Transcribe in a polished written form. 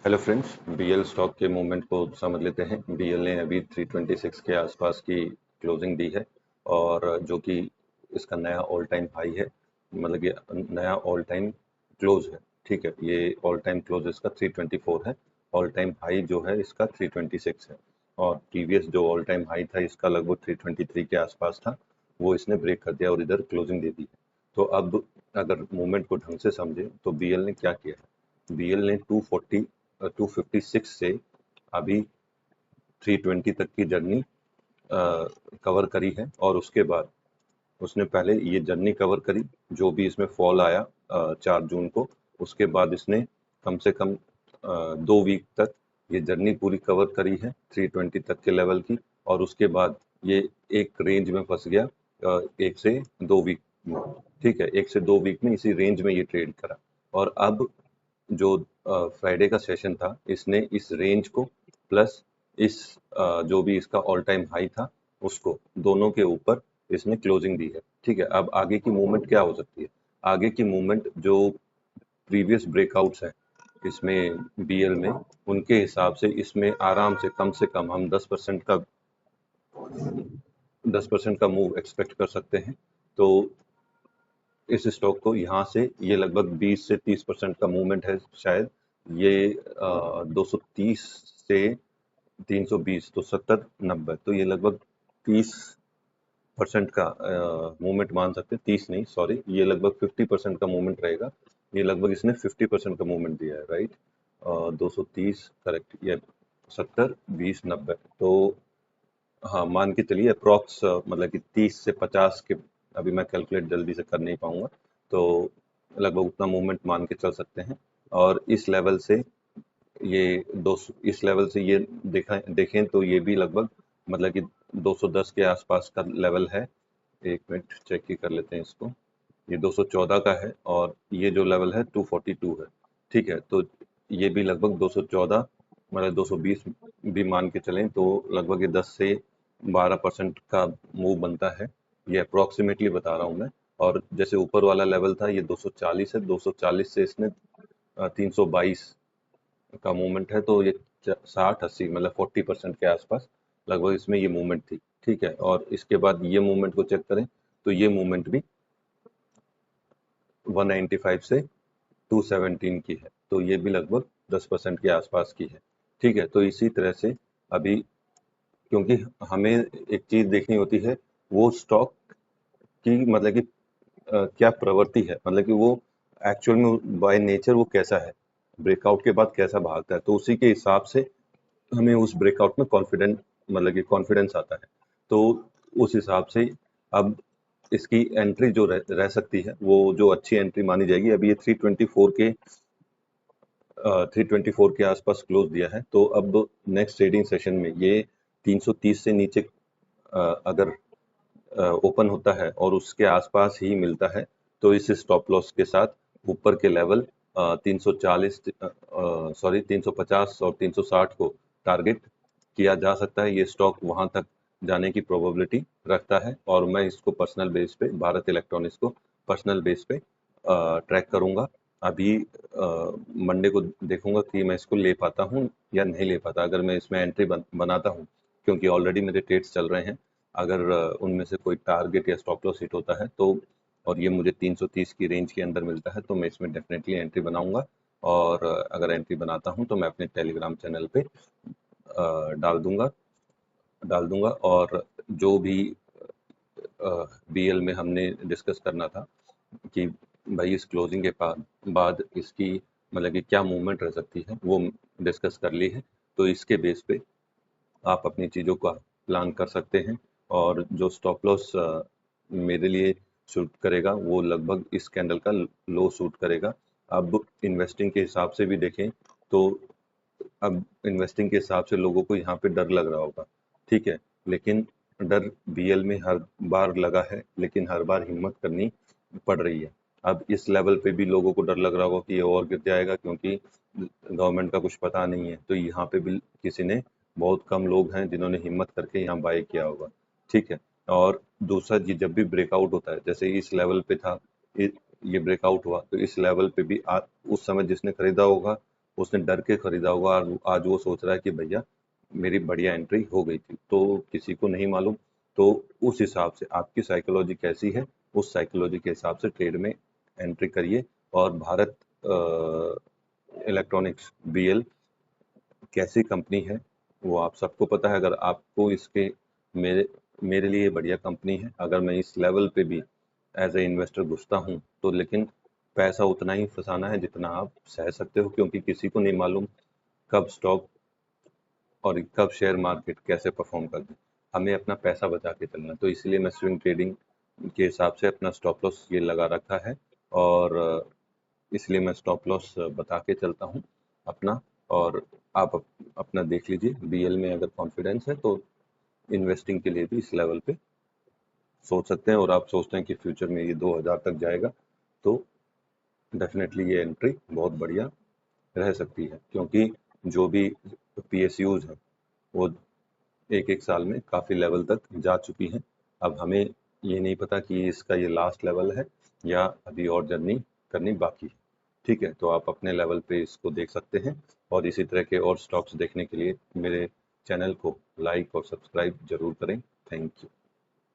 Hello friends, BL stock के movement को समझ लेते हैं। बीएल ने अभी 326 के आसपास की क्लोजिंग दी है और जो कि इसका नया ऑल टाइम हाई है, मतलब कि नया ऑल टाइम क्लोज है। ठीक है, ये ऑल टाइम क्लोज इसका 324 है, ऑल टाइम हाई जो है इसका 326 है और प्रीवियस जो ऑल टाइम हाई था इसका लगभग 323 के आसपास था, वो इसने ब्रेक कर दिया और इधर क्लोजिंग दे दी है। तो अब अगर मूवमेंट को ढंग से समझे तो बीएल ने क्या किया है, बीएल ने 256 से अभी 320 तक की जर्नी कवर करी है और उसके बाद उसने पहले ये जर्नी कवर करी, जो भी इसमें फॉल आया 4 जून को, उसके बाद इसने कम से कम 2 वीक तक ये जर्नी पूरी कवर करी है 320 तक के लेवल की, और उसके बाद ये एक रेंज में फंस गया 1 से 2 वीक में। ठीक है, 1 से 2 वीक में इसी रेंज में ये ट्रेड करा और अब जो फ्राइडे का सेशन था, इसने इस रेंज को प्लस इस जो भी इसका ऑल टाइम हाई था उसको, दोनों के ऊपर इसने क्लोजिंग दी है। ठीक है, अब आगे की मूवमेंट क्या हो सकती है? आगे की मूवमेंट जो प्रीवियस ब्रेकआउट्स हैं इसमें बीएल में, उनके हिसाब से इसमें आराम से कम हम 10% का मूव एक्सपेक्ट कर सकते हैं। तो इस स्टॉक को यहाँ से ये लगभग 20 से 30% का मूवमेंट है शायद, ये 230 से 320 तो 70-90, तो ये लगभग 30% का मूवमेंट मान सकते हैं। 30 नहीं, सॉरी, ये लगभग 50% का मूवमेंट रहेगा। ये लगभग इसने 50% का मूवमेंट दिया है, राइट। 230 करेक्ट, ये 70 20 90, तो हाँ मान के चलिए अप्रॉक्स, मतलब कि 30 से 50 के, अभी मैं कैलकुलेट जल्दी से कर नहीं पाऊंगा, तो लगभग उतना मूवमेंट मान के चल सकते हैं। और इस लेवल से ये इस लेवल से ये देखें तो ये भी लगभग, मतलब कि 210 के आसपास का लेवल है। एक मिनट चेक ही कर लेते हैं इसको। ये 214 का है और ये जो लेवल है 242 है। ठीक है, तो ये भी लगभग 214, मतलब 220 भी मान के चलें तो लगभग ये 10 से 12% का मूव बनता है। ये अप्रोक्सीमेटली बता रहा हूँ मैं। और जैसे ऊपर वाला लेवल था ये 240 है, 240 से इसने 322 का मूवमेंट है, तो ये 60-80 मतलब 40% के आसपास लगभग इसमें ये मूवमेंट थी। ठीक है, और इसके बाद ये मूवमेंट को चेक करें तो ये मूवमेंट भी 195 से 217 की है, तो ये भी लगभग 10% के आसपास की है। ठीक है, तो इसी तरह से अभी, क्योंकि हमें एक चीज देखनी होती है, वो स्टॉक की मतलब कि क्या प्रवृत्ति है, मतलब कि वो एक्चुअल में बाय नेचर वो कैसा है, ब्रेकआउट के बाद कैसा भागता है, तो उसी के हिसाब से हमें उस ब्रेकआउट में कॉन्फिडेंस आता है। तो उस हिसाब से अब इसकी एंट्री जो रह सकती है, वो जो अच्छी एंट्री मानी जाएगी, अभी ये 324 के आसपास क्लोज दिया है, तो अब नेक्स्ट ट्रेडिंग सेशन में ये 330 से नीचे अगर ओपन होता है और उसके आसपास ही मिलता है, तो इस स्टॉप लॉस के साथ ऊपर के लेवल 340 सॉरी 350 और 360 को टारगेट किया जा सकता है। ये स्टॉक वहां तक जाने की प्रोबेबिलिटी रखता है और मैं इसको पर्सनल बेस पे, भारत इलेक्ट्रॉनिक्स को पर्सनल बेस पे ट्रैक करूंगा। अभी मंडे को देखूंगा कि मैं इसको ले पाता हूँ या नहीं ले पाता। अगर मैं इसमें एंट्री बनाता हूँ, क्योंकि ऑलरेडी मेरे ट्रेड्स चल रहे हैं, अगर उनमें से कोई टारगेट या स्टॉप लॉस हिट होता है तो, और ये मुझे 330 की रेंज के अंदर मिलता है, तो मैं इसमें डेफिनेटली एंट्री बनाऊंगा। और अगर एंट्री बनाता हूं तो मैं अपने टेलीग्राम चैनल पे डाल दूंगा। और जो भी बीएल में हमने डिस्कस करना था कि भाई इस क्लोजिंग के बाद इसकी मतलब कि क्या मूवमेंट रह सकती है, वो डिस्कस कर ली है। तो इसके बेस पे आप अपनी चीज़ों का प्लान कर सकते हैं। और जो स्टॉप लॉस मेरे लिए शूट करेगा वो लगभग इस कैंडल का लो शूट करेगा। अब इन्वेस्टिंग के हिसाब से भी देखें तो, अब इन्वेस्टिंग के हिसाब से लोगों को यहाँ पे डर लग रहा होगा, ठीक है, लेकिन डर बीएल में हर बार लगा है, लेकिन हर बार हिम्मत करनी पड़ रही है। अब इस लेवल पे भी लोगों को डर लग रहा होगा कि ये और गिर जाएगा, क्योंकि गवर्नमेंट का कुछ पता नहीं है, तो यहाँ पे भी किसी ने, बहुत कम लोग हैं जिन्होंने हिम्मत करके यहाँ बाय किया होगा। ठीक है, और दूसरा जी, जब भी ब्रेकआउट होता है, जैसे इस लेवल पे था, ये ब्रेकआउट हुआ, तो इस लेवल पे भी उस समय जिसने खरीदा होगा उसने डर के खरीदा होगा और आज वो सोच रहा है कि भैया मेरी बढ़िया एंट्री हो गई थी, तो किसी को नहीं मालूम। तो उस हिसाब से आपकी साइकोलॉजी कैसी है, उस साइकोलॉजी के हिसाब से ट्रेड में एंट्री करिए। और भारत इलेक्ट्रॉनिक्स बीएल कैसी कंपनी है वो आप सबको पता है। अगर आपको इसके मेरे मेरे लिए बढ़िया कंपनी है। अगर मैं इस लेवल पे भी एज ए इन्वेस्टर घुसता हूँ तो लेकिन पैसा उतना ही फंसाना है जितना आप सह सकते हो, क्योंकि किसी को नहीं मालूम कब स्टॉक और कब शेयर मार्केट कैसे परफॉर्म कर दे। हमें अपना पैसा बचा के चलना, तो इसलिए मैं स्विंग ट्रेडिंग के हिसाब से अपना स्टॉप लॉस ये लगा रखा है। और इसलिए मैं स्टॉप लॉस बता के चलता हूँ अपना। और आप अपना देख लीजिए, बीएल में अगर कॉन्फिडेंस है तो इन्वेस्टिंग के लिए भी इस लेवल पे सोच सकते हैं। और आप सोचते हैं कि फ्यूचर में ये 2000 तक जाएगा, तो डेफिनेटली ये एंट्री बहुत बढ़िया रह सकती है, क्योंकि जो भी पीएसयूज हैं वो एक एक साल में काफ़ी लेवल तक जा चुकी हैं। अब हमें ये नहीं पता कि इसका ये लास्ट लेवल है या अभी और जर्नी करनी बाकी है। ठीक है, तो आप अपने लेवल पे इसको देख सकते हैं। और इसी तरह के और स्टॉक्स देखने के लिए मेरे चैनल को लाइक और सब्सक्राइब जरूर करें। Thank you.